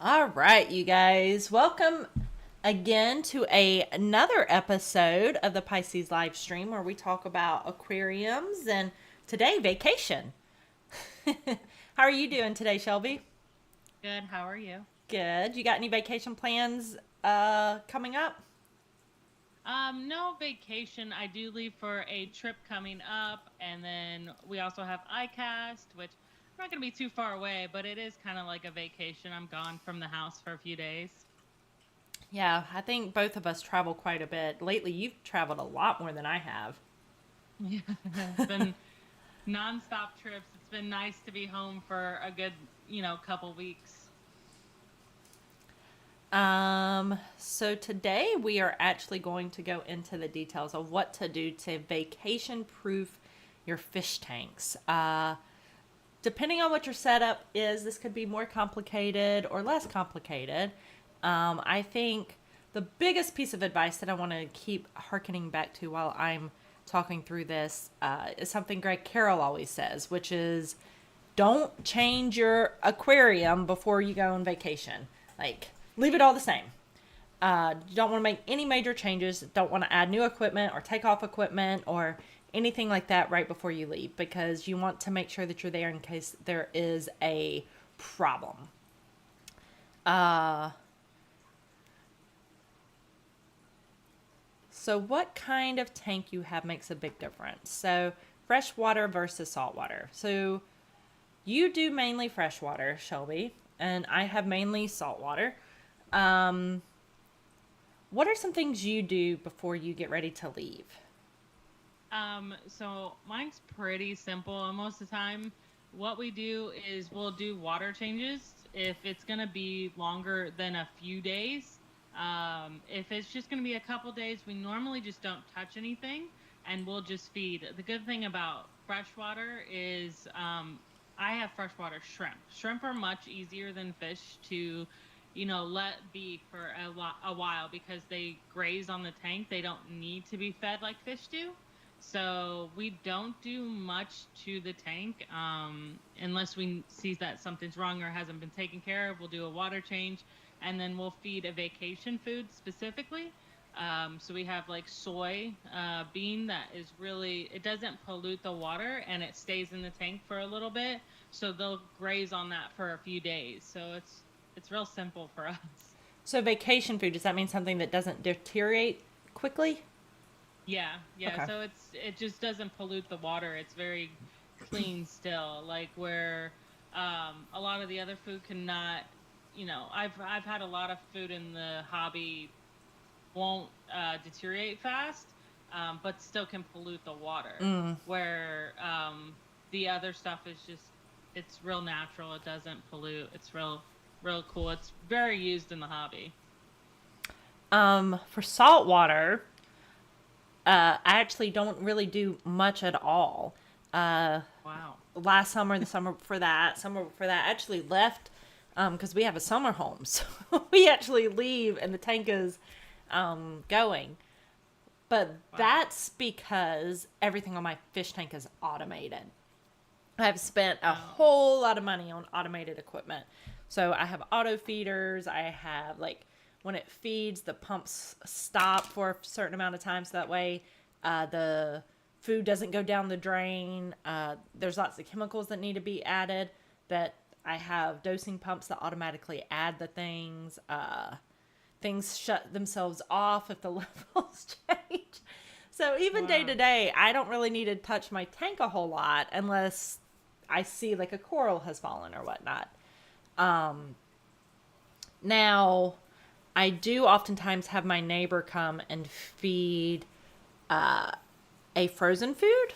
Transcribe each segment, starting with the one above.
All right, you guys. Welcome again to another episode of the Pisces live stream where we talk about aquariums and today vacation. How are you doing today, Shelby? Good. How are you? Good. You got any vacation plans coming up? No vacation. I do leave for a trip coming up, and then we also have iCast, which I'm not going to be too far away, but it is kind of like a vacation. I'm gone from the house for a few days. Yeah, I think both of us travel quite a bit. Lately, you've traveled a lot more than I have. Yeah, it's been nonstop trips. It's been nice to be home for a good, couple weeks. So today we are actually going to go into the details of what to do to vacation proof your fish tanks. Depending on what your setup is, this could be more complicated or less complicated. I think the biggest piece of advice that I want to keep harkening back to while I'm talking through this is something Greg Carroll always says, which is don't change your aquarium before you go on vacation. Like, leave it all the same. You don't want to make any major changes. Don't want to add new equipment or take off equipment or anything like that right before you leave because you want to make sure that you're there in case there is a problem. So, what kind of tank you have makes a big difference. So, freshwater versus saltwater. So, you do mainly freshwater, Shelby, and I have mainly saltwater. Um, what are some things you do before you get ready to leave? So mine's pretty simple. Most of the time, what we do is we'll do water changes if it's going to be longer than a few days. If it's just going to be a couple days, we normally just don't touch anything and we'll just feed. The good thing about freshwater is I have freshwater shrimp. Shrimp are much easier than fish to, let be for a while because they graze on the tank. They don't need to be fed like fish do. So we don't do much to the tank unless we see that something's wrong or hasn't been taken care of. We'll do a water change, and then we'll feed a vacation food specifically. So we have like soy bean that is really, it doesn't pollute the water and it stays in the tank for a little bit. So they'll graze on that for a few days. So it's real simple for us. So, vacation food, does that mean something that doesn't deteriorate quickly? Yeah, yeah. Okay. So it just doesn't pollute the water. It's very clean still. Like where a lot of the other food cannot, I've had a lot of food in the hobby won't deteriorate fast, but still can pollute the water. Where the other stuff is just it's real natural. It doesn't pollute. It's real cool. It's very used in the hobby. For saltwater, I actually don't really do much at all. Uh, Wow. Last summer, the summer before that, I actually left because we have a summer home. So we actually leave and the tank is going. But Wow. that's because everything on my fish tank is automated. I've spent a Oh. whole lot of money on automated equipment. So I have auto feeders. I have like when it feeds, the pumps stop for a certain amount of time, so that way the food doesn't go down the drain. There's lots of chemicals that need to be added. That I have dosing pumps that automatically add the things. Things shut themselves off if the levels change. So even day to Wow. day, I don't really need to touch my tank a whole lot unless I see like a coral has fallen or whatnot. Now, I do oftentimes have my neighbor come and feed a frozen food.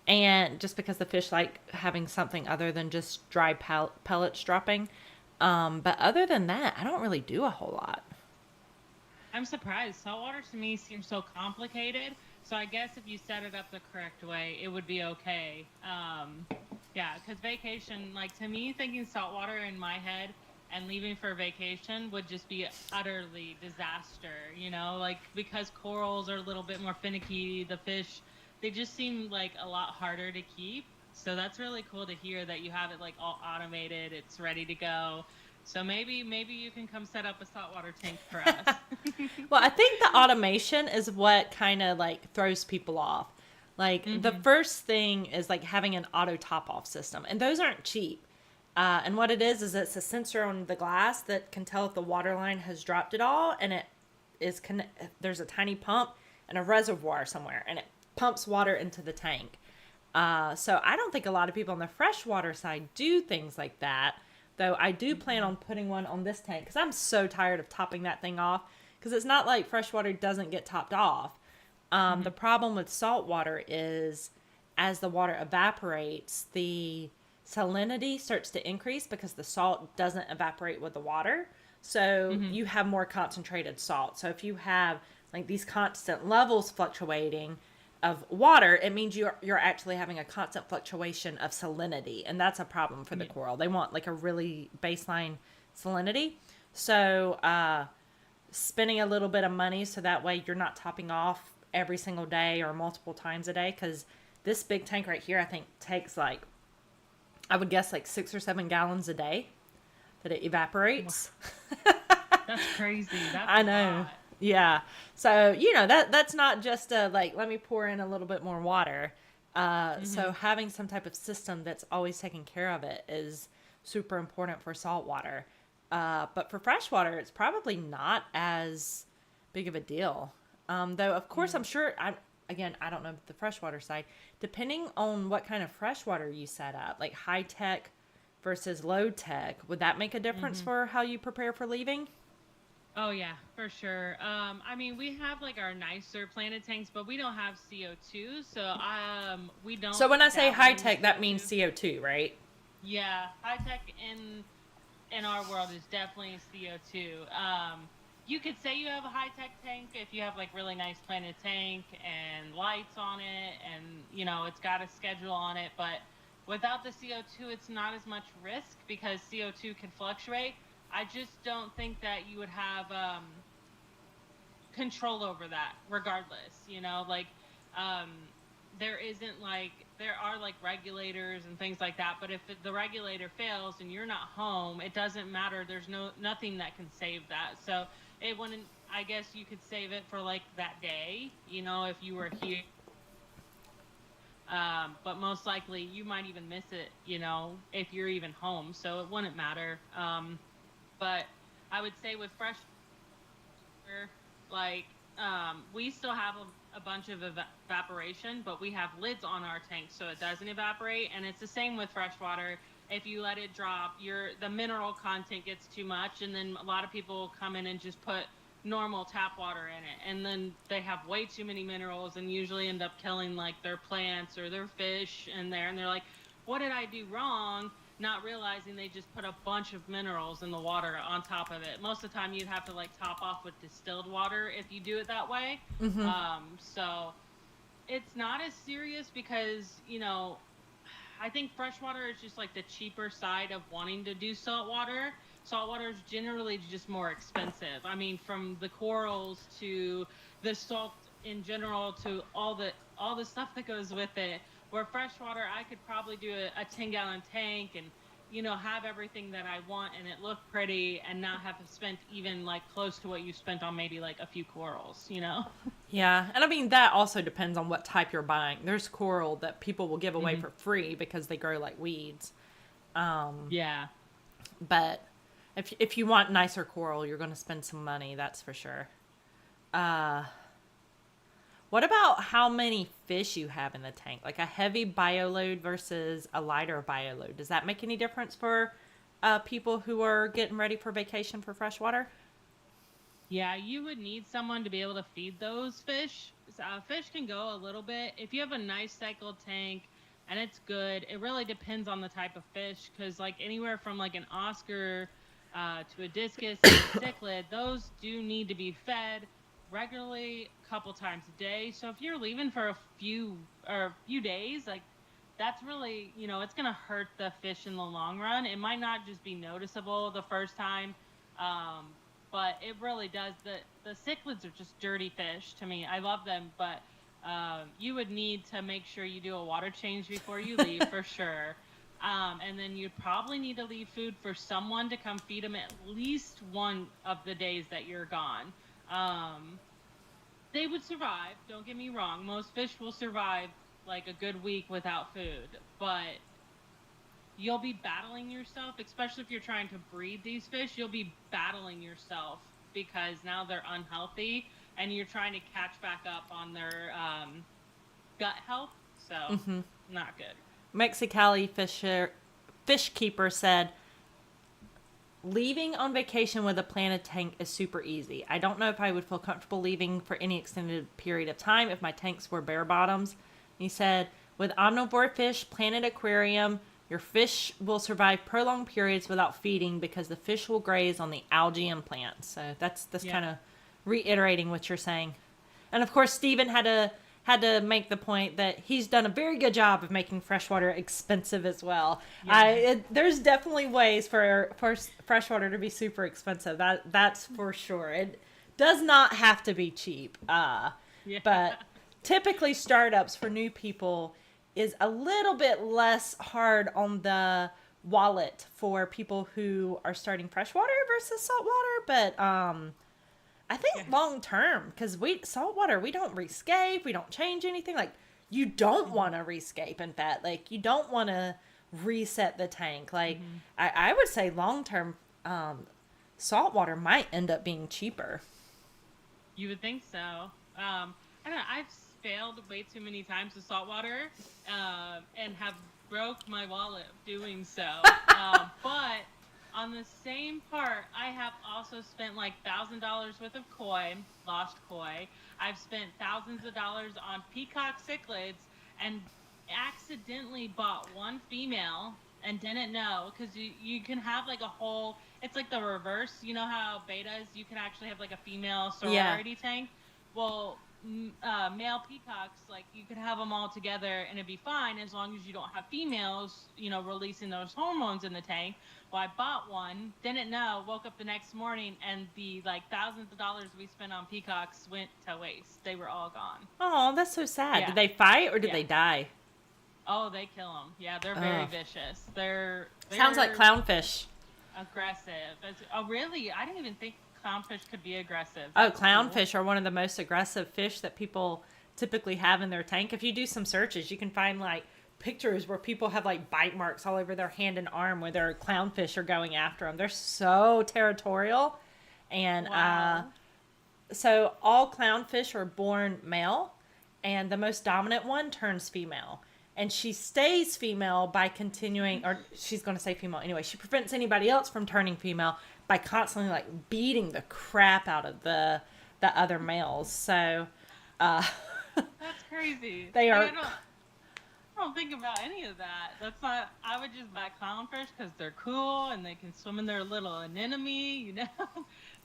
And just because the fish like having something other than just dry pellets dropping. But other than that, I don't really do a whole lot. I'm surprised. Saltwater to me seems so complicated. So I guess if you set it up the correct way, it would be okay. Yeah, because vacation, like to me, thinking saltwater in my head and leaving for vacation would just be utterly disaster, like because corals are a little bit more finicky, the fish, they just seem like a lot harder to keep. So that's really cool to hear that you have it like all automated, it's ready to go. So maybe you can come set up a saltwater tank for us. Well, I think the automation is what kind of like throws people off. Like the Hmm. first thing is like having an auto top off system, and those aren't cheap. And what it is it's a sensor on the glass that can tell if the water line has dropped at all, and it is there's a tiny pump and a reservoir somewhere, and it pumps water into the tank. So I don't think a lot of people on the freshwater side do things like that. Though I do plan Hmm. on putting one on this tank because I'm so tired of topping that thing off. Because it's not like freshwater doesn't get topped off. The Hmm. problem with salt water is as the water evaporates, the salinity starts to increase because the salt doesn't evaporate with the water. So Hmm. you have more concentrated salt. So if you have like these constant levels fluctuating of water, it means you're actually having a constant fluctuation of salinity, and that's a problem for the Yeah. coral. They want like a really baseline salinity. So spending a little bit of money so that way you're not topping off every single day or multiple times a day, because this big tank right here I think takes like, I would guess like 6 or 7 gallons a day that it Wow, evaporates. that's crazy. That's a I know. lot. Yeah. So, that's not just like, let me pour in a little bit more water. So Hmm. having some type of system that's always taking care of it is super important for salt water. But for freshwater, it's probably not as big of a deal. Though, of course, Yeah. I'm sure, again, I don't know the freshwater side. Depending on what kind of freshwater you set up, like high tech versus low tech, would that make a difference Hmm. for how you prepare for leaving? Oh yeah, for sure. I mean, we have like our nicer planted tanks, but we don't have CO2, so we So don't when I say dabble high in the tech, that means CO2. CO2, right? Yeah, high tech in our world is definitely CO2. You could say you have a high tech tank if you have like really nice planted tank and lights on it, and it's got a schedule on it. But without the CO2, it's not as much risk because CO2 can fluctuate. I just don't think that you would have control over that regardless, like um there isn't like there are like regulators and things like that, but if the regulator fails and you're not home, it doesn't matter. There's nothing that can save that. So it wouldn't, I guess you could save it for like that day, if you were here, but most likely you might even miss it, if you're even home, so it wouldn't matter. But I would say with fresh, like we still have a bunch of evaporation, but we have lids on our tank so it doesn't evaporate. And it's the same with fresh water. If you let it drop, the mineral content gets too much, and then a lot of people will come in and just put normal tap water in it, and then they have way too many minerals and usually end up killing like their plants or their fish in there, and they're like, what did I do wrong? Not realizing they just put a bunch of minerals in the water on top of it. Most of the time you'd have to like top off with distilled water if you do it that way. So it's not as serious because, I think freshwater is just like the cheaper side of wanting to do saltwater. Saltwater is generally just more expensive. I mean, from the corals to the salt in general to all the stuff that goes with it. Where freshwater, I could probably do a 10-gallon tank and have everything that I want and it look pretty and not have spent even like close to what you spent on maybe like a few corals. Yeah, and I mean that also depends on what type you're buying. There's coral that people will give away Hmm. for free because they grow like weeds. Yeah. But if you want nicer coral, you're going to spend some money, that's for sure. What about how many fish you have in the tank? Like a heavy bioload versus a lighter bioload. Does that make any difference for people who are getting ready for vacation for freshwater? Yeah, you would need someone to be able to feed those fish. Fish can go a little bit. If you have a nice cycled tank and it's good, it really depends on the type of fish because, like, anywhere from like an Oscar to a discus to a cichlid, those do need to be fed regularly, a couple times a day. So if you're leaving for a few days, like that's really, it's gonna hurt the fish in the long run. It might not just be noticeable the first time, um, but it really does. The cichlids are just dirty fish to me. I love them, but you would need to make sure you do a water change before you leave for sure. And then you probably need to leave food for someone to come feed them at least one of the days that you're gone. They would survive, don't get me wrong. Most fish will survive like a good week without food, but you'll be battling yourself, especially if you're trying to breed these fish. You'll be battling yourself because now they're unhealthy and you're trying to catch back up on their gut health. So, not good. Mexicali fish keeper said, leaving on vacation with a planted tank is super easy. I don't know if I would feel comfortable leaving for any extended period of time if my tanks were bare bottoms. He said, with omnivore fish, planted aquarium, your fish will survive prolonged periods without feeding because the fish will graze on the algae and plants. So that's kind of reiterating what you're saying. And of course, Stephen had to make the point that he's done a very good job of making freshwater expensive as well. Yeah. There's definitely ways for freshwater to be super expensive. That's for sure. It does not have to be cheap. But typically startups for new people is a little bit less hard on the wallet for people who are starting freshwater versus saltwater. But I think long term, because saltwater, we don't rescape, we don't change anything. Like, you don't want to rescape, in fact. Like, you don't want to reset the tank. Like, I would say long term, saltwater might end up being cheaper. You would think so. I don't know. I've failed way too many times with saltwater and have broke my wallet doing so. But on the same part, I have also spent like $1,000 worth of koi, lost koi. I've spent thousands of dollars on peacock cichlids and accidentally bought one female and didn't know, because you can have like a whole, it's like the reverse. You know how betas, you can actually have like a female sorority tank? Well, male peacocks, like, you could have them all together and it'd be fine as long as you don't have females, releasing those hormones in the tank. Well, I bought one, didn't know, woke up the next morning, and the like thousands of dollars we spent on peacocks went to waste. They were all gone. Oh, that's so sad. Did they fight or did they die? Oh, they kill them. Yeah, they're very vicious. They're sounds like clownfish. Aggressive. Oh, really? I didn't even think clownfish could be aggressive. That's clownfish are one of the most aggressive fish that people typically have in their tank. If you do some searches, you can find like pictures where people have like bite marks all over their hand and arm where their clownfish are going after them. They're so territorial. And so all clownfish are born male, and the most dominant one turns female. And she stays female by continuing, or she's going to say female anyway. She prevents anybody else from turning female by constantly like beating the crap out of the other males. So that's crazy. They are. I don't think about any of that. That's not. I would just buy clownfish because they're cool and they can swim in their little anemone.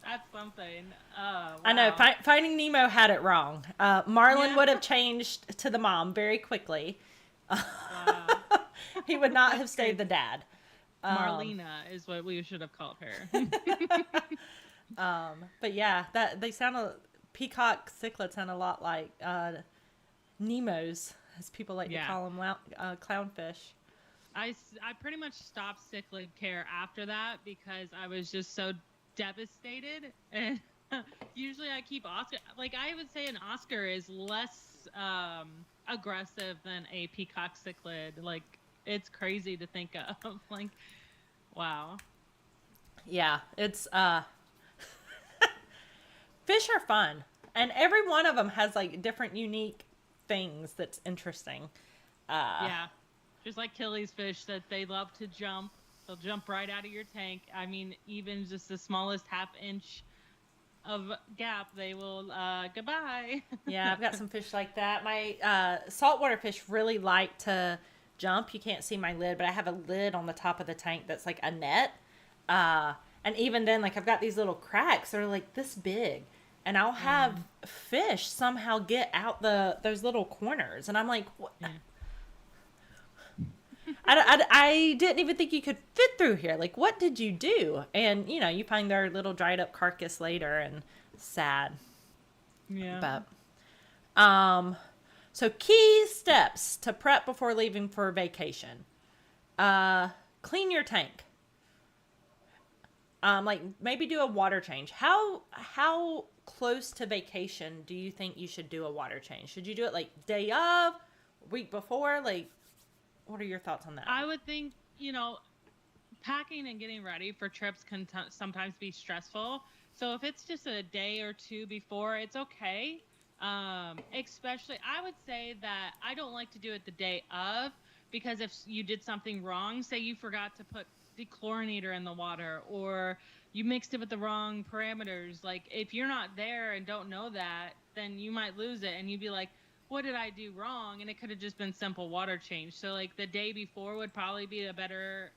That's something. Wow. I know. Finding Nemo had it wrong. Marlin would have changed to the mom very quickly. Wow. He would not have stayed the dad. Marlena is what we should have called her. But yeah, peacock cichlids sound a lot like Nemos, as people like to call them, clownfish. I pretty much stopped cichlid care after that because I was just so devastated. And usually I keep Oscar. Like, I would say an Oscar is less aggressive than a peacock cichlid. Like, it's crazy to think of. Like, wow. Yeah, it's fish are fun, and every one of them has like different unique things that's interesting. Just like Killi's fish, that they love to jump. They'll jump right out of your tank. I mean, even just the smallest half-inch of gap, they will goodbye. Yeah, I've got some fish like that. My saltwater fish really like to jump. You can't see my lid, but I have a lid on the top of the tank that's like a net. And even then, like, I've got these little cracks that are like this big, and I'll have fish somehow get out those little corners, and I'm like, what? I didn't even think you could fit through here. Like, what did you do? And, you find their little dried up carcass later, and sad. Yeah. But, so key steps to prep before leaving for vacation. Clean your tank. Like maybe do a water change. How close to vacation do you think you should do a water change? Should you do it like day of, week before? Like, what are your thoughts on that? I would think, packing and getting ready for trips can sometimes be stressful. So if it's just a day or two before, it's okay. Especially, I would say that I don't like to do it the day of, because if you did something wrong, say you forgot to put the chlorinator in the water, or you mixed it with the wrong parameters, like if you're not there and don't know that, then you might lose it and you'd be like, what did I do wrong? And it could have just been simple water change. So like the day before would probably be a better,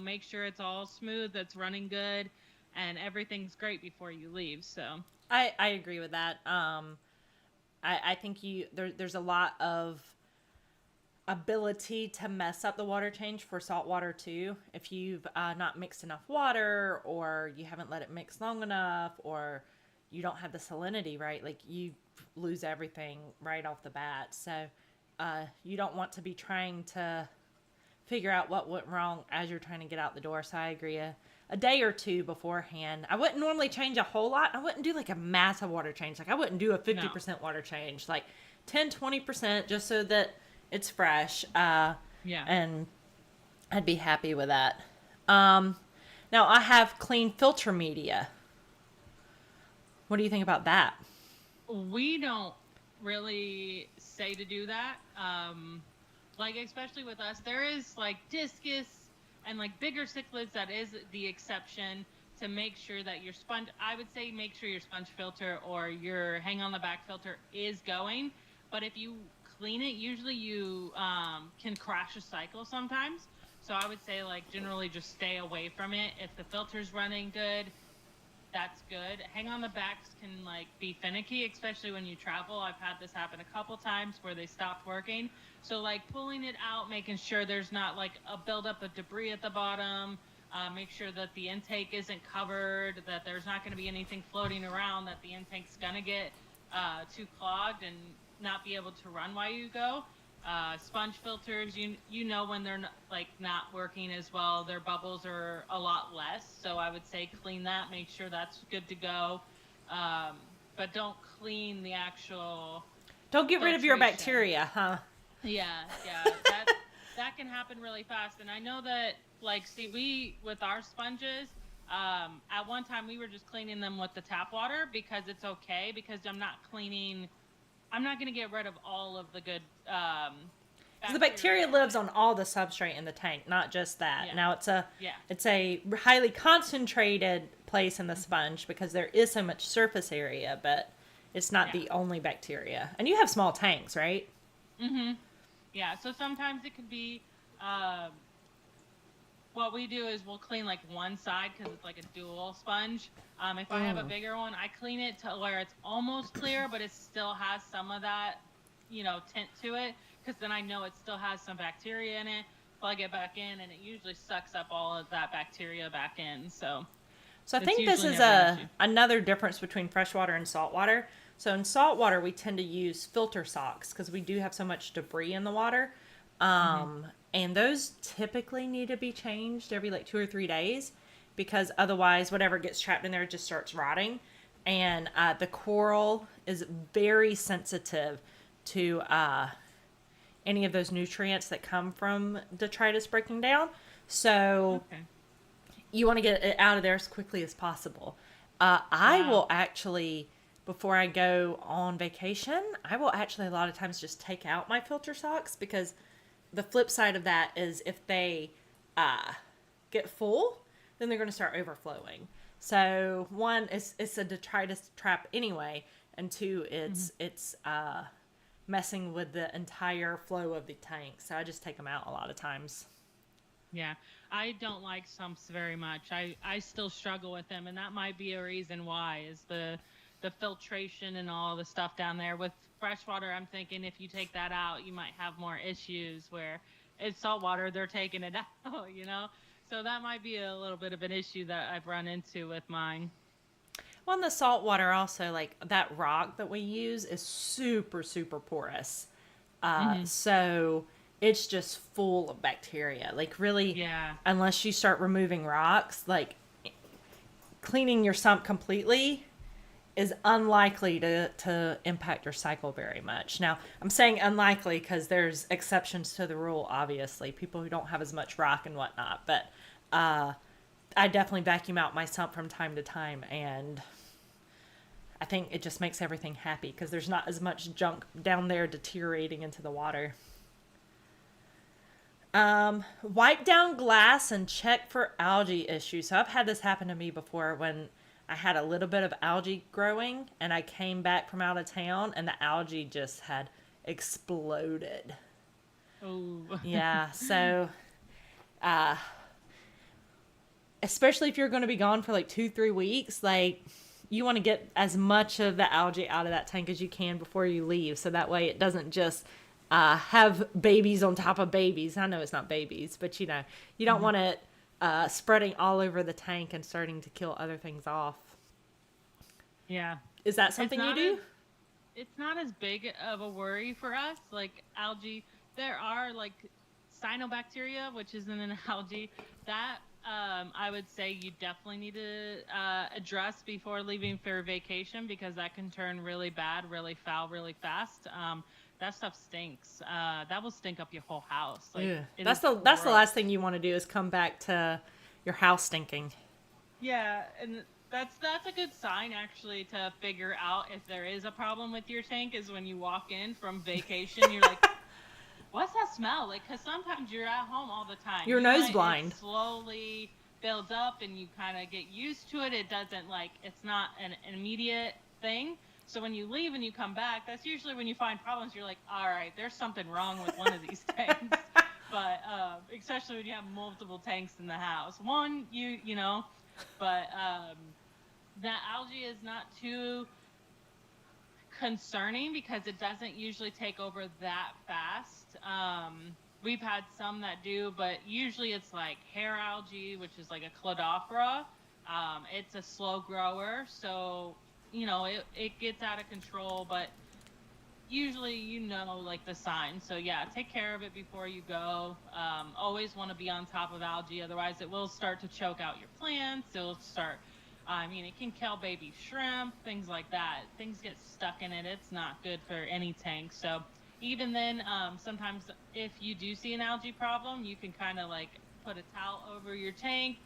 make sure it's all smooth, that's running good, and everything's great before you leave. So I agree with that. I think there's a lot of ability to mess up the water change for salt water too. If you've not mixed enough water, or you haven't let it mix long enough, or you don't have the salinity right, like you lose everything right off the bat. So you don't want to be trying to figure out what went wrong as you're trying to get out the door. So I agree. A day or two beforehand. I wouldn't normally change a whole lot. I wouldn't do like a massive water change. Like I wouldn't do a 50% water change, like 10-20%, just so that it's fresh. yeah. And I'd be happy with that. Now I have clean filter media. What do you think about that? We don't really say to do that. Like, especially with us, there is like discus and like bigger cichlids, that is the exception, to make sure that your sponge, I would say make sure your sponge filter or your hang on the back filter is going. But if you clean it, usually you can crash a cycle sometimes. So I would say like generally just stay away from it. If the filter's running good, that's good. Hang on the backs can like be finicky, especially when you travel. I've had this happen a couple times where they stopped working. So like pulling it out, making sure there's not like a buildup of debris at the bottom. Make sure that the intake isn't covered, that there's not going to be anything floating around, that the intake's going to get too clogged and not be able to run while you go. Sponge filters, when they're not working as well, their bubbles are a lot less. So I would say clean that, make sure that's good to go. But don't clean the actual. Don't get rid of your bacteria, huh? Yeah. That can happen really fast. And I know that, we with our sponges, at one time we were just cleaning them with the tap water because it's okay, because I'm not going to get rid of all of the good the bacteria lives on all the substrate in the tank, not just that. Yeah. Now it's a highly concentrated place in the sponge because there is so much surface area, but it's not the only bacteria. And you have small tanks, right? Mm-hmm. Yeah, so sometimes it could be, what we do is we'll clean like one side because it's like a dual sponge. If I have a bigger one, I clean it to where it's almost clear, but it still has some of that, tint to it, because then I know it still has some bacteria in it. Plug it back in, and it usually sucks up all of that bacteria back in. So I think this is another difference between freshwater and saltwater. So in saltwater, we tend to use filter socks because we do have so much debris in the water. And those typically need to be changed every 2 or 3 days, because otherwise whatever gets trapped in there just starts rotting. And the coral is very sensitive to any of those nutrients that come from detritus breaking down. So you want to get it out of there as quickly as possible. I will actually, before I go on vacation, I will actually a lot of times just take out my filter socks, because the flip side of that is if they get full, then they're going to start overflowing. So one, it's a detritus trap anyway, and two, it's messing with the entire flow of the tank. So I just take them out a lot of times. Yeah, I don't like sumps very much. I still struggle with them, and that might be a reason why, is the filtration and all the stuff down there. With freshwater, I'm thinking if you take that out, you might have more issues, where it's saltwater, they're taking it out, So that might be a little bit of an issue that I've run into with mine. Well, in the saltwater also, like that rock that we use is super, super porous. So it's just full of bacteria. Like really, Yeah. unless you start removing rocks, like cleaning your sump completely is unlikely to impact your cycle very much. Now, I'm saying unlikely because there's exceptions to the rule, obviously. People who don't have as much rock and whatnot. But I definitely vacuum out my sump from time to time. And I think it just makes everything happy because there's not as much junk down there deteriorating into the water. Wipe down glass and check for algae issues. So I've had this happen to me before when I had a little bit of algae growing and I came back from out of town and the algae just had exploded. Oh. Yeah, so especially if you're going to be gone for like 2-3 weeks, like you want to get as much of the algae out of that tank as you can before you leave, so that way it doesn't just have babies on top of babies. I know it's not babies, but you know, you don't want it spreading all over the tank and starting to kill other things off. Yeah. Is that something you do? It's not as big of a worry for us. Like algae, there are like cyanobacteria, which isn't an algae. That I would say you definitely need to address before leaving for vacation because that can turn really bad, really foul, really fast. That stuff stinks. That will stink up your whole house. Like, Yeah. it That's is the gross. last thing you want to do is come back to your house stinking. Yeah, and that's a good sign actually to figure out if there is a problem with your tank is when you walk in from vacation, you're like, what's that smell? Like, because sometimes you're at home all the time. You're nose blind. It slowly builds up and you kind of get used to it. It doesn't like, it's not an immediate thing. So when you leave and you come back, that's usually when you find problems. You're like, all right, there's something wrong with one of these tanks. But especially when you have multiple tanks in the house. One, you know, but that algae is not too concerning because it doesn't usually take over that fast. We've had some that do, but usually it's like hair algae, which is like a cladophora. It's a slow grower, so you know it gets out of control, but usually you know like the signs. So yeah, take care of it before you go. Always want to be on top of algae, otherwise it will start to choke out your plants. It'll start I mean, it can kill baby shrimp, things like that. Things get stuck in it. It's not good for any tank. So even then, sometimes if you do see an algae problem, you can kind of like put a towel over your tank,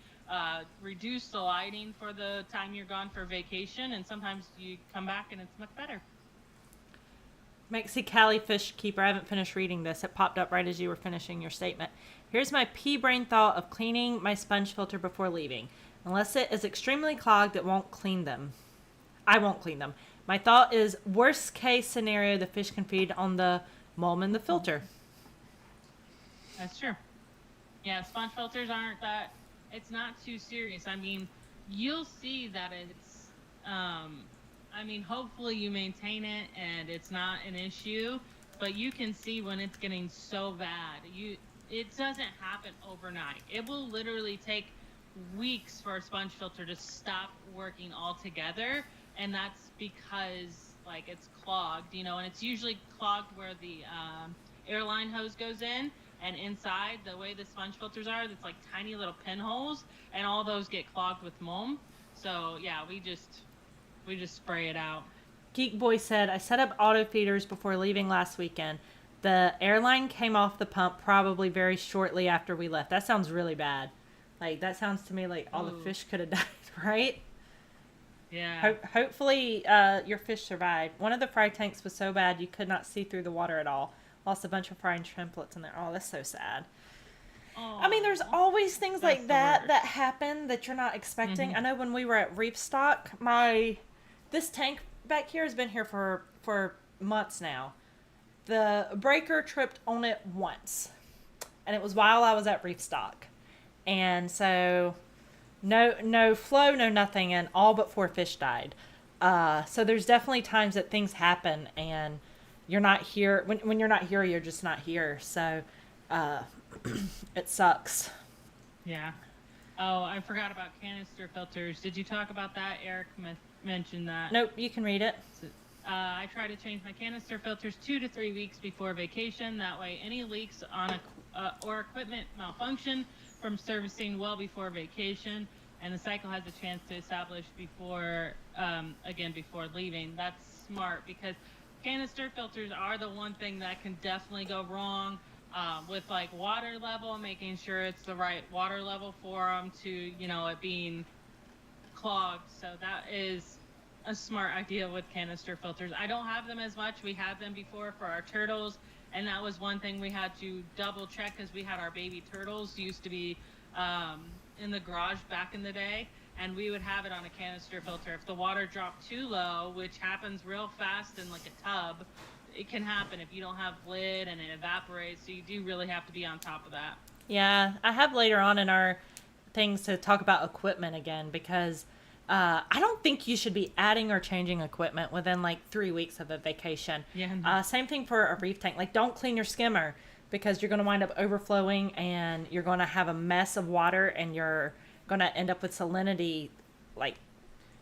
reduce the lighting for the time you're gone for vacation, and sometimes you come back and it's much better. Mexicali Fish Keeper. I haven't finished reading this. It popped up right as you were finishing your statement. Here's my pea brain thought of cleaning my sponge filter before leaving. Unless it is extremely clogged, it won't clean them. I won't clean them. My thought is worst case scenario, the fish can feed on the mulm in the filter. That's true. Yeah, sponge filters aren't that. It's not too serious. I mean, you'll see that it's. I mean, hopefully you maintain it and it's not an issue. But you can see when it's getting so bad. It doesn't happen overnight. It will literally take weeks for a sponge filter to stop working altogether, and that's because like it's clogged, you know, and it's usually clogged where the airline hose goes in, and inside the way the sponge filters are, it's like tiny little pinholes, and all those get clogged with mulm. So yeah, we just spray it out. Geek Boy said, I set up auto feeders before leaving last weekend. The airline came off the pump probably very shortly after we left. That sounds really bad. Like, that sounds to me like all the fish could have died, right? Yeah. Hopefully, your fish survived. One of the fry tanks was so bad you could not see through the water at all. Lost a bunch of frying shrimplets in there. Oh, that's so sad. Oh, I mean, there's always things like that worst. happen that you're not expecting. Mm-hmm. I know when we were at Reef Stock, this tank back here has been here for months now. The breaker tripped on it once, and it was while I was at Reef Stock. And so no flow, no nothing, and all but 4 fish died. So there's definitely times that things happen and you're not here. When you're not here, you're just not here. So it sucks. Yeah. Oh, I forgot about canister filters. Did you talk about that? Eric mentioned that. Nope, you can read it. I try to change my canister filters 2 to 3 weeks before vacation. That way, any leaks on or equipment malfunction from servicing well before vacation, and the cycle has a chance to establish before, again, before leaving. That's smart because canister filters are the one thing that can definitely go wrong. With like water level, making sure it's the right water level for them to, it being clogged. So that is a smart idea with canister filters. I don't have them as much. We had them before for our turtles, and that was one thing we had to double check because we had our baby turtles used to be in the garage back in the day, and we would have it on a canister filter. If the water dropped too low, which happens real fast in like a tub, it can happen if you don't have lid and it evaporates. So you do really have to be on top of that. Yeah, I have later on in our things to talk about equipment again because I don't think you should be adding or changing equipment within like 3 weeks of a vacation. Yeah. Same thing for a reef tank. Like, don't clean your skimmer because you're going to wind up overflowing and you're going to have a mess of water and you're going to end up with salinity like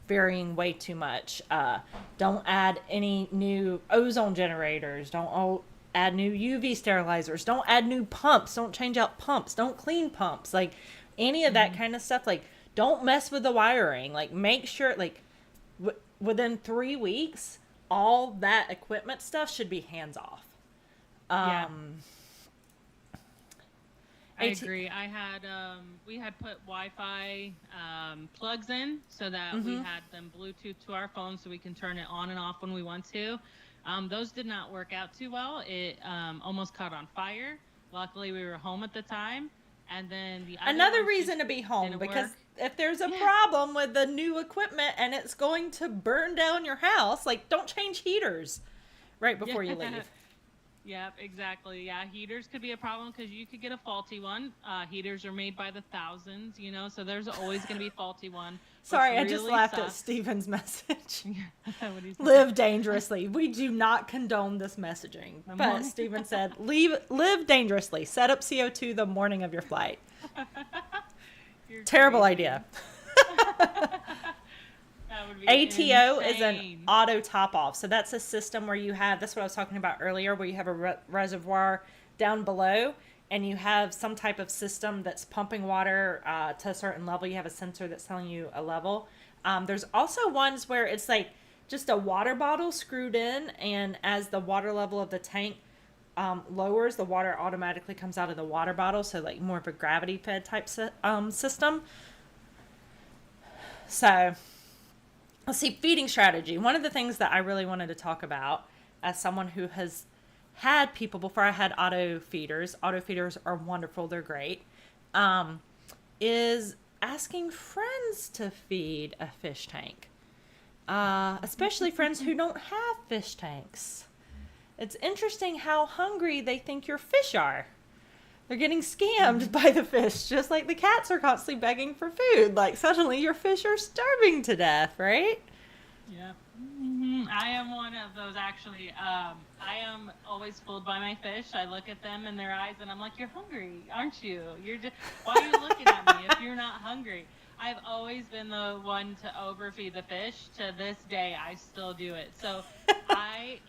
varying way too much. Don't add any new ozone generators. Don't add new UV sterilizers. Don't add new pumps. Don't change out pumps. Don't clean pumps. Like, any of that kind of stuff. Like, don't mess with the wiring. Like, make sure, like, within 3 weeks, all that equipment stuff should be hands off. Yeah. I agree. I had we had put Wi-Fi plugs in so that we had them Bluetooth to our phone so we can turn it on and off when we want to. Those did not work out too well. It almost caught on fire. Luckily, we were home at the time. And then the other another reason to be home, because if there's a problem with the new equipment and it's going to burn down your house, like, don't change heaters right before you leave. Yep, exactly. Yeah, heaters could be a problem because you could get a faulty one. Heaters are made by the thousands, so there's always going to be a faulty one. Sorry, I just laughed at Steven's message. What he said. Live dangerously. We do not condone this messaging. But Steven said, live dangerously. Set up CO2 the morning of your flight. Terrible crazy. idea. That would be ATO is an insane. auto top off. So that's a system where you have, that's what I was talking about earlier, where you have a reservoir down below and you have some type of system that's pumping water to a certain level. You have a sensor that's telling you a level. There's also ones where it's like just a water bottle screwed in, and as the water level of the tank lowers, the water automatically comes out of the water bottle. So like more of a gravity fed type system. So let's see, feeding strategy. One of the things that I really wanted to talk about as someone who has had people before I had auto feeders are wonderful, they're great, is asking friends to feed a fish tank, especially friends who don't have fish tanks. It's interesting how hungry they think your fish are. They're getting scammed by the fish, just like the cats are constantly begging for food. Like, suddenly your fish are starving to death, right? Yeah. I am one of those, actually. I am always fooled by my fish. I look at them in their eyes and I'm like, you're hungry, aren't you? Why are you looking at me if you're not hungry? I've always been the one to overfeed the fish. To this day, I still do it. So I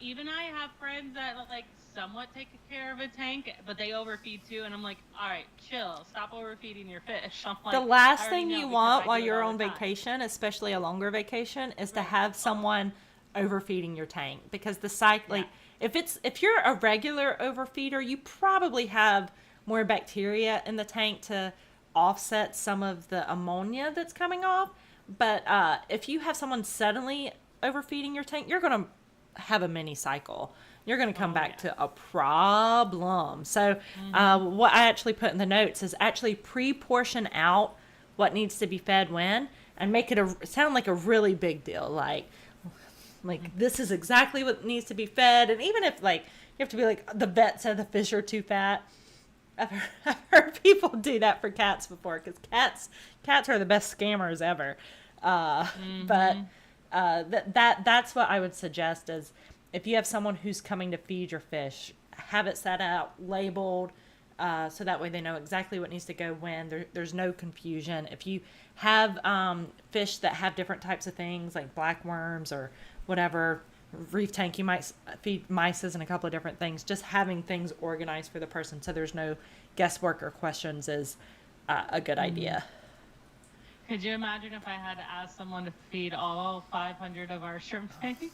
have friends that like somewhat take care of a tank, but they overfeed too. And I'm like, all right, chill, stop overfeeding your fish. I'm like, the last thing you want while you're on vacation, especially a longer vacation, is to have someone overfeeding your tank, because the cycle, like, if you're a regular overfeeder, you probably have more bacteria in the tank to offset some of the ammonia that's coming off. But if you have someone suddenly overfeeding your tank, you're going to have a mini cycle. You're going to come back to a problem. So what I actually put in the notes is actually pre-portion out what needs to be fed when, and make it sound like a really big deal. Like this is exactly what needs to be fed. And even if like you have to be like, the vet said the fish are too fat. I've heard people do that for cats before, because cats are the best scammers ever. But that's what I would suggest is, if you have someone who's coming to feed your fish, have it set out, labeled, so that way they know exactly what needs to go when. There's no confusion. If you have fish that have different types of things like black worms or whatever, reef tank, you might feed mice and a couple of different things. Just having things organized for the person so there's no guesswork or questions is a good idea. Could you imagine if I had to ask someone to feed all 500 of our shrimp tanks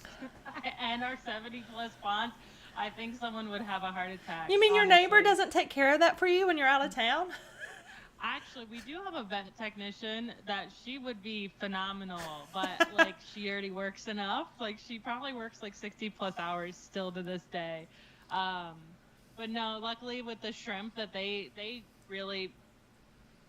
and our 70 plus ponds? I think someone would have a heart attack. You mean your honestly. neighbor doesn't take care of that for you when you're out of town? Actually, we do have a vet technician that she would be phenomenal, but like she already works enough. Like she probably works like 60 plus hours still to this day. But no, luckily with the shrimp that they really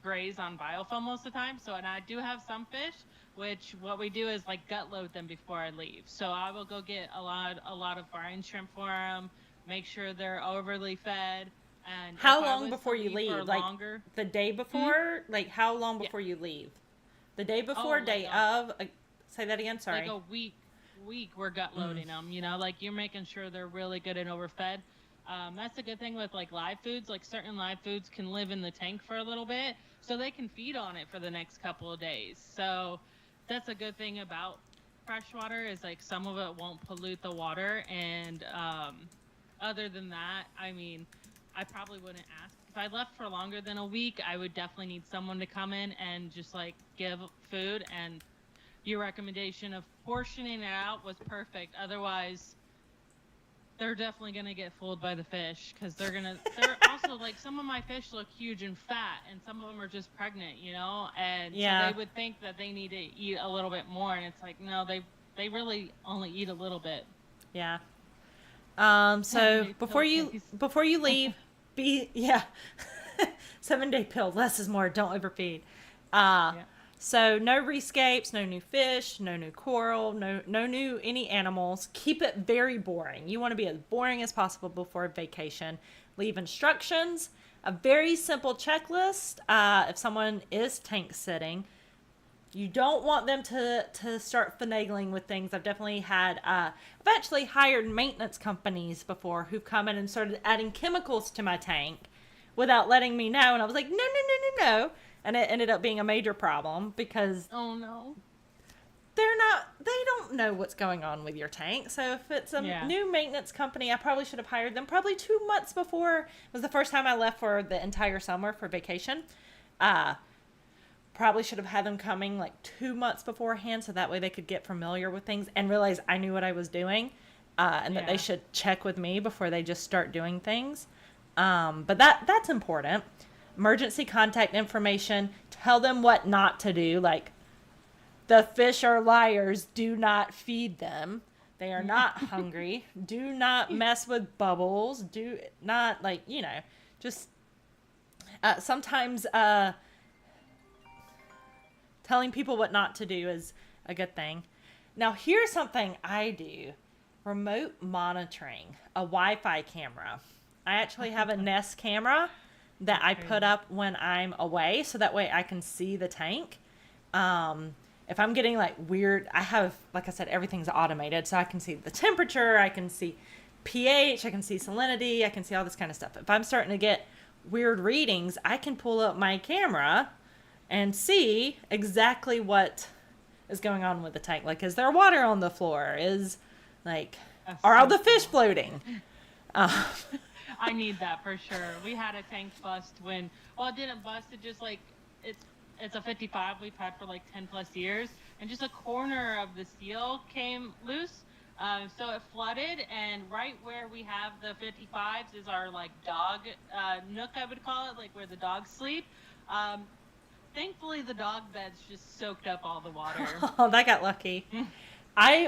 graze on biofilm most of the time. So, and I do have some fish, which what we do is like gut load them before I leave. So I will go get a lot of brine shrimp for them, make sure they're overly fed. And how long before you leave? Like longer, the day before? Like how long before you leave? The day before, day of? Say that again, sorry. Like a week we're gut loading them, you know, like you're making sure they're really good and overfed. That's a good thing with like live foods. Like certain live foods can live in the tank for a little bit, so they can feed on it for the next couple of days. So that's a good thing about freshwater is like some of it won't pollute the water. And other than that, I mean, I probably wouldn't ask. If I left for longer than a week, I would definitely need someone to come in and just like give food. And your recommendation of portioning it out was perfect. Otherwise, they're definitely going to get fooled by the fish because they're also like some of my fish look huge and fat and some of them are just pregnant, you know? And so they would think that they need to eat a little bit more. And it's like, no, they really only eat a little bit. Yeah. So before you leave, 7-day pill, less is more, don't overfeed. So no rescapes, no new fish, no new coral, no new any animals. Keep it very boring. You want to be as boring as possible before vacation. Leave instructions, a very simple checklist. If someone is tank sitting, you don't want them to start finagling with things. I've definitely had, I've actually hired maintenance companies before who've come in and started adding chemicals to my tank without letting me know. And I was like, no. And it ended up being a major problem because oh no, they don't know what's going on with your tank. So if it's a new maintenance company, I probably should have hired them probably 2 months before. It was the first time I left for the entire summer for vacation. Probably should have had them coming like 2 months beforehand so that way they could get familiar with things and realize I knew what I was doing and that they should check with me before they just start doing things. But that's important. Emergency contact information. Tell them what not to do. Like, the fish are liars. Do not feed them. They are not hungry. Do not mess with bubbles. Do not, like, you know, just sometimes telling people what not to do is a good thing. Now, here's something I do. Remote monitoring. A Wi-Fi camera. I actually have a Nest camera that I put up when I'm away so that way I can see the tank. If I'm getting like weird, I have, like I said, everything's automated so I can see the temperature, I can see pH, I can see salinity, I can see all this kind of stuff. If I'm starting to get weird readings, I can pull up my camera and see exactly what is going on with the tank. Like, is there water on the floor? Are all the fish floating? I need that for sure. We had a tank bust it didn't bust. It just like, it's a 55 we've had for like 10 plus years. And just a corner of the seal came loose. So it flooded. And right where we have the 55s is our like dog nook, I would call it, like where the dogs sleep. Thankfully, the dog beds just soaked up all the water. Oh, that got lucky.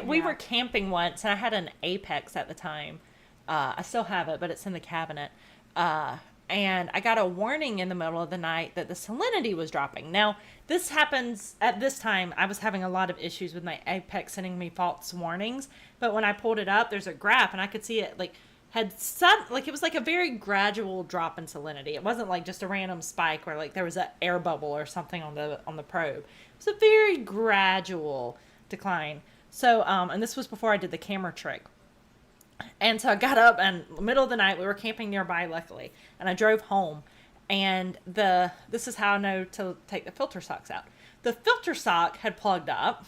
We were camping once and I had an Apex at the time. I still have it, but it's in the cabinet. And I got a warning in the middle of the night that the salinity was dropping. Now, this happens at this time. I was having a lot of issues with my Apex sending me false warnings. But when I pulled it up, there's a graph and I could see it it was like a very gradual drop in salinity. It wasn't like just a random spike where like there was an air bubble or something on the probe. It was a very gradual decline. So, and this was before I did the camera trick. And so I got up and middle of the night, we were camping nearby, luckily, and I drove home. And this is how I know to take the filter socks out. The filter sock had plugged up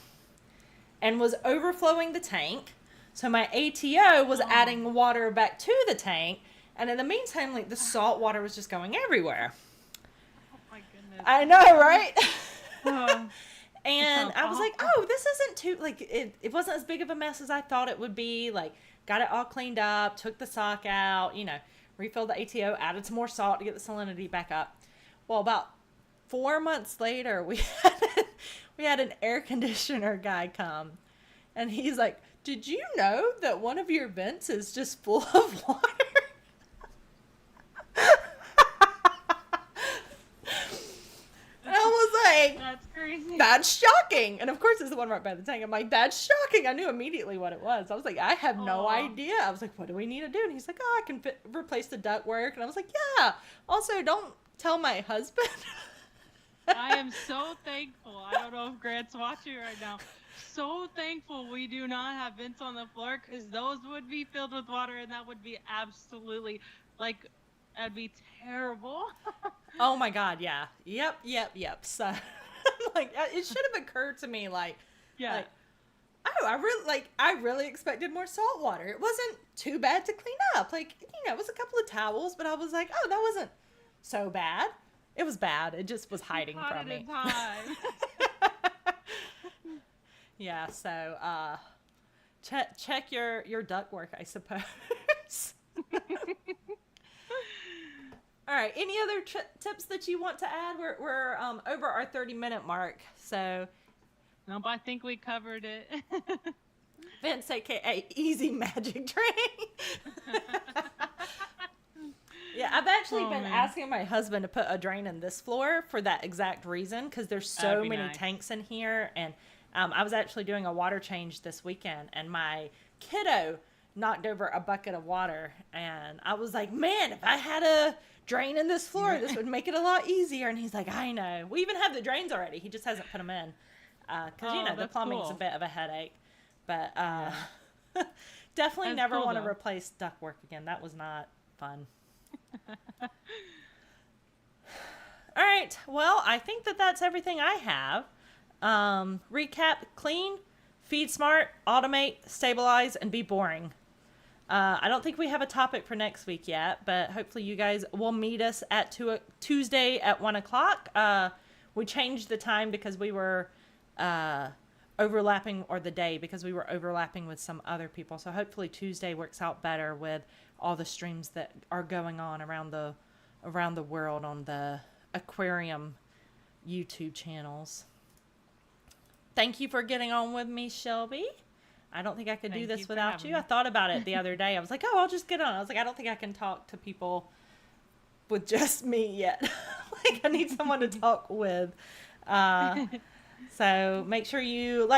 and was overflowing the tank. So my ATO was Oh. adding water back to the tank, and in the meantime, like the salt water was just going everywhere. Oh my goodness. I know, right? Oh, And sounds I was like, awful. oh, this isn't too, like, it wasn't as big of a mess as I thought it would be. Like, got it all cleaned up, took the sock out, refilled the ATO, added some more salt to get the salinity back up. Well, about 4 months later, we had an air conditioner guy come, and he's like, did you know that one of your vents is just full of water? And I was like, That's crazy. that's shocking. And of course, it's the one right by the tank. I'm like, that's shocking. I knew immediately what it was. I was like, I have no Aw. idea. I was like, what do we need to do? And he's like, oh, I can replace the ductwork. And I was like, yeah. Also, don't tell my husband. I am so thankful. I don't know if Grant's watching right now. So thankful we do not have vents on the floor, because those would be filled with water, and that would be absolutely, like, that'd be terrible. Oh my God, yeah. Yep. So, like, it should have occurred to me, like, Yeah. like, oh, I really expected more salt water. It wasn't too bad to clean up. Like, it was a couple of towels, but I was like, oh, that wasn't so bad. It was bad. It just was hiding Caught from it me. in time. Yeah, so check your duct work, I suppose. All right, any other tips that you want to add? We're over our 30-minute mark, so Nope, I think we covered it. Vince, aka Easy Magic Drain. Yeah, I've actually been man. asking my husband to put a drain in this floor for that exact reason, because there's so That'd be many nice. tanks in here. And I was actually doing a water change this weekend, and my kiddo knocked over a bucket of water. And I was like, man, if I had a drain in this floor, this would make it a lot easier. And he's like, I know. We even have the drains already. He just hasn't put them in. Because, the that's plumbing's cool. a bit of a headache. But definitely That's never cool, want to though. replace ductwork again. That was not fun. All right. Well, I think that's everything I have. Recap: clean, feed smart, automate, stabilize, and be boring. I don't think we have a topic for next week yet, but hopefully you guys will meet us at Tuesday at 1:00. We changed the time because we were overlapping, or the day, because we were overlapping with some other people. So hopefully Tuesday works out better with all the streams that are going on around the world on the Aquarium YouTube channels. Thank you for getting on with me, Shelby. I don't think I could do Thank this you for without having you. me. I thought about it the other day. I was like, oh, I'll just get on. I was like, I don't think I can talk to people with just me yet. Like, I need someone to talk with. So make sure you like,